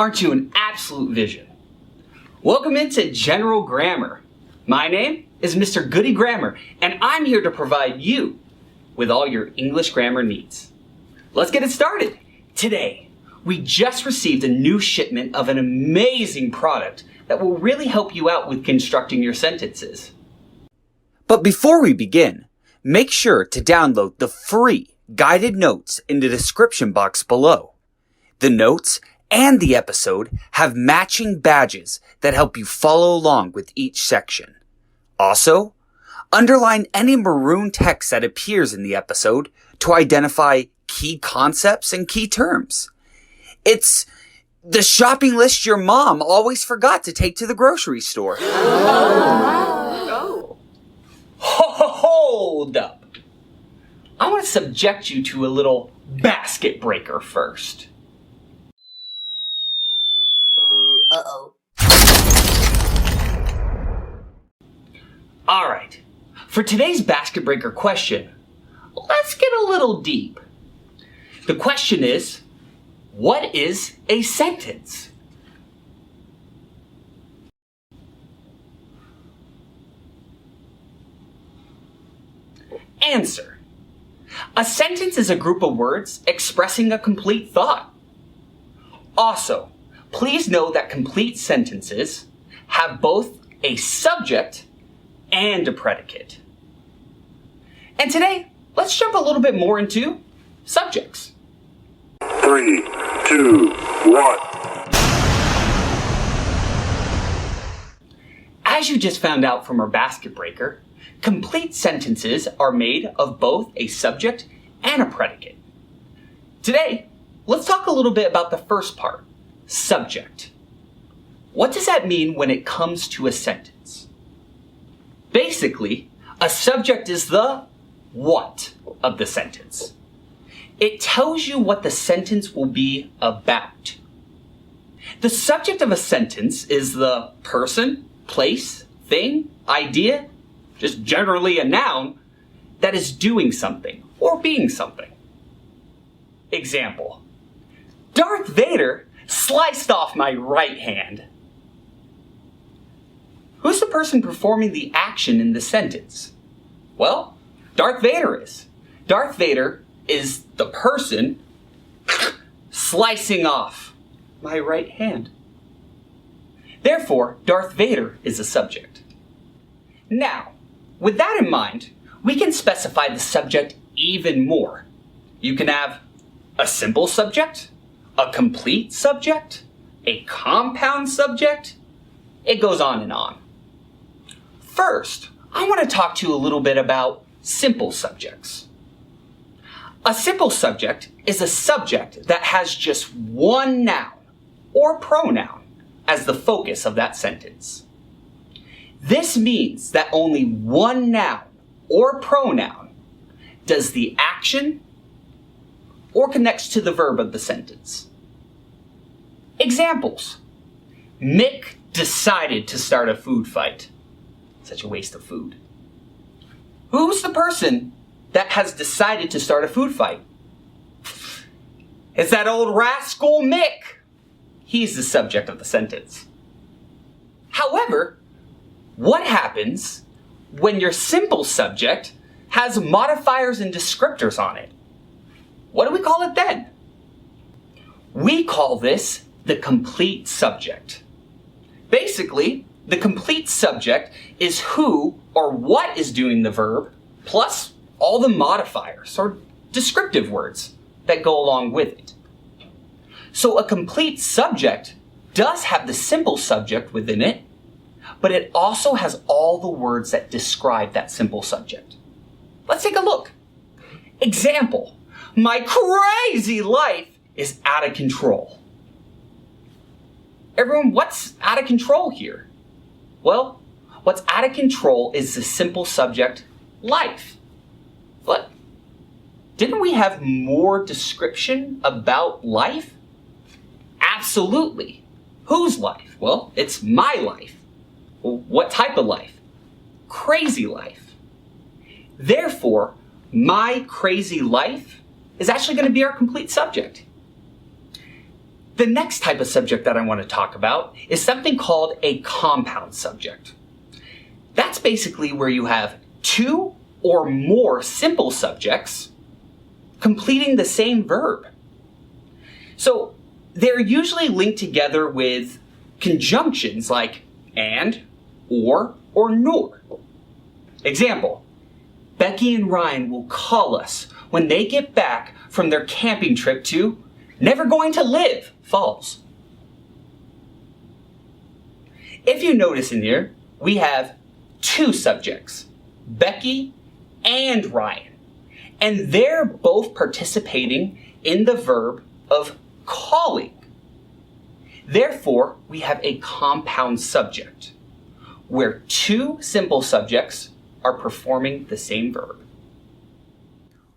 Aren't you an absolute vision? Welcome into General Grammar. My name is Mr. Goodie Grammar, and I'm here to provide you with all your English grammar needs. Let's get it started. Today, we just received a new shipment of an amazing product that will really help you out with constructing your sentences. But before we begin, make sure to download the free guided notes in the description box below. The notes and the episode have matching badges that help you follow along with each section. Also, underline any maroon text that appears in the episode to identify key concepts and key terms. It's the shopping list your mom always forgot to take to the grocery store. Oh. Hold up. I want to subject you to a little basket breaker first. Uh-oh. Alright, for today's basket breaker question, let's get a little deep. The question is, what is a sentence? Answer. A sentence is a group of words expressing a complete thought. Also, please know that complete sentences have both a subject and a predicate. And today, let's jump a little bit more into subjects. 3, 2, 1. As you just found out from our basket breaker, complete sentences are made of both a subject and a predicate. Today, let's talk a little bit about the first part, subject. What does that mean when it comes to a sentence? Basically, a subject is the what of the sentence. It tells you what the sentence will be about. The subject of a sentence is the person, place, thing, idea, just generally a noun, that is doing something or being something. Example, Darth Vader sliced off my right hand. Who's the person performing the action in the sentence? Well, Darth Vader is. Darth Vader is the person slicing off my right hand. Therefore, Darth Vader is a subject. Now, with that in mind, we can specify the subject even more. You can have a simple subject, a complete subject, a compound subject. It goes on and on. First, I want to talk to you a little bit about simple subjects. A simple subject is a subject that has just one noun or pronoun as the focus of that sentence. This means that only one noun or pronoun does the action or connects to the verb of the sentence. Examples. Mick decided to start a food fight. Such a waste of food. Who's the person that has decided to start a food fight? It's that old rascal Mick. He's the subject of the sentence. However, what happens when your simple subject has modifiers and descriptors on it? What do we call it then? We call this the complete subject. Basically, the complete subject is who or what is doing the verb, plus all the modifiers or descriptive words that go along with it. So a complete subject does have the simple subject within it, but it also has all the words that describe that simple subject. Let's take a look. Example, my crazy life is out of control. Everyone, what's out of control here? Well, what's out of control is the simple subject, life. But didn't we have more description about life? Absolutely. Whose life? Well, it's my life. Well, what type of life? Crazy life. Therefore, my crazy life is actually going to be our complete subject. The next type of subject that I want to talk about is something called a compound subject. That's basically where you have two or more simple subjects completing the same verb. So they're usually linked together with conjunctions like and, or nor. Example, Becky and Ryan will call us when they get back from their camping trip to Never Going to Live Falls. If you notice in here, we have two subjects, Becky and Ryan, and they're both participating in the verb of calling. Therefore, we have a compound subject, where two simple subjects are performing the same verb.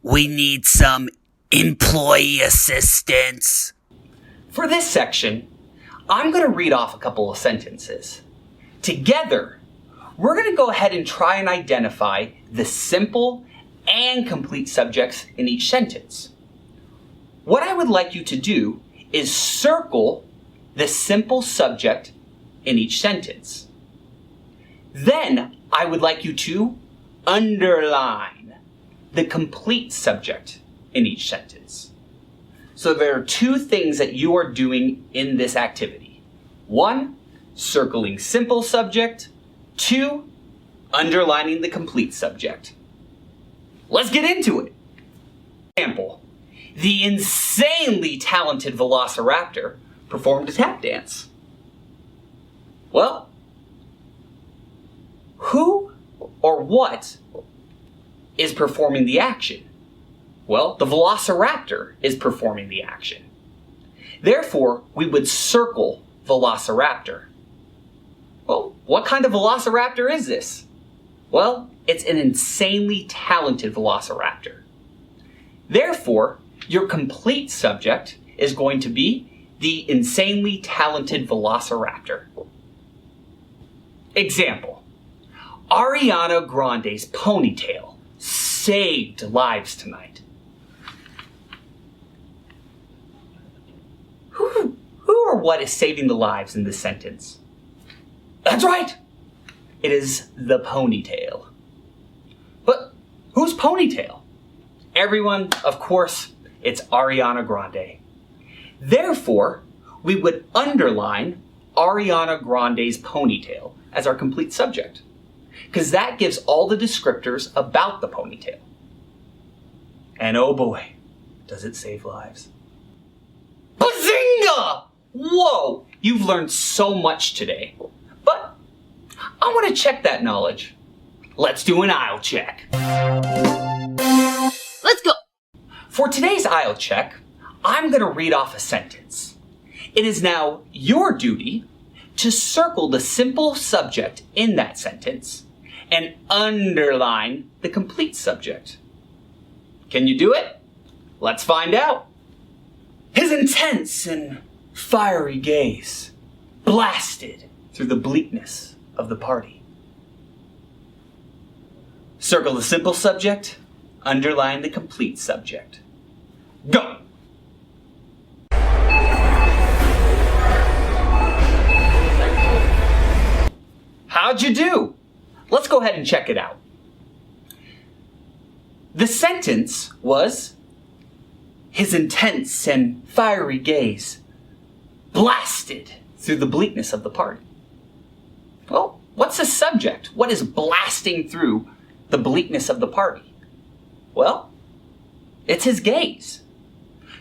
We need some employee assistance. For this section, I'm going to read off a couple of sentences. Together, we're going to go ahead and try and identify the simple and complete subjects in each sentence. What I would like you to do is circle the simple subject in each sentence. Then I would like you to underline the complete subject in each sentence. So there are two things that you are doing in this activity. One, circling simple subject. Two, underlining the complete subject. Let's get into it. Example, the insanely talented velociraptor performed a tap dance. Well, who or what is performing the action? Well, the velociraptor is performing the action. Therefore, we would circle velociraptor. Well, what kind of velociraptor is this? Well, it's an insanely talented velociraptor. Therefore, your complete subject is going to be the insanely talented velociraptor. Example, Ariana Grande's ponytail saved lives tonight. Who or what is saving the lives in this sentence? That's right! It is the ponytail. But whose ponytail? Everyone, of course, it's Ariana Grande. Therefore, we would underline Ariana Grande's ponytail as our complete subject, because that gives all the descriptors about the ponytail. And oh boy, does it save lives. Bazinga! Whoa, you've learned so much today. But I want to check that knowledge. Let's do an aisle check. Let's go. For today's aisle check, I'm going to read off a sentence. It is now your duty to circle the simple subject in that sentence and underline the complete subject. Can you do it? Let's find out. His intense and fiery gaze blasted through the bleakness of the party. Circle the simple subject, underline the complete subject. Go! How'd you do? Let's go ahead and check it out. The sentence was, his intense and fiery gaze blasted through the bleakness of the party. Well, what's the subject? What is blasting through the bleakness of the party? Well, it's his gaze.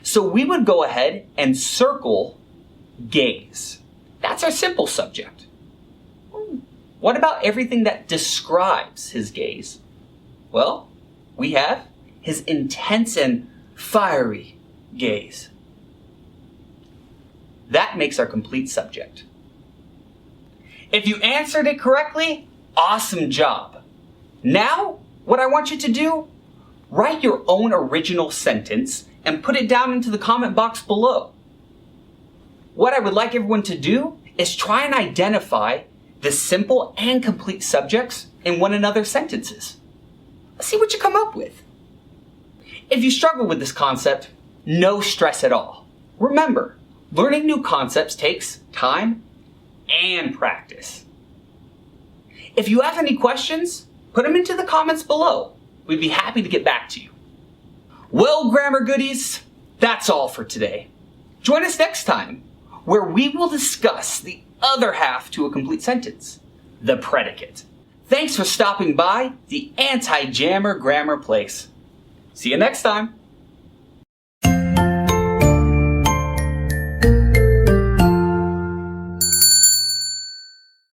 So we would go ahead and circle gaze. That's our simple subject. What about everything that describes his gaze? Well, we have his intense and fiery gaze. That makes our complete subject. If you answered it correctly, awesome job. Now, what I want you to do, write your own original sentence and put it down into the comment box below. What I would like everyone to do is try and identify the simple and complete subjects in one another's sentences. Let's see what you come up with. If you struggle with this concept, no stress at all. Remember, Learning new concepts takes time and practice. If you have any questions, put them into the comments below. We'd be happy to get back to you. Well, grammar goodies, that's all for today. Join us next time, where we will discuss the other half to a complete sentence, the predicate. Thanks for stopping by the Anti-Jammer Grammar Place. See you next time.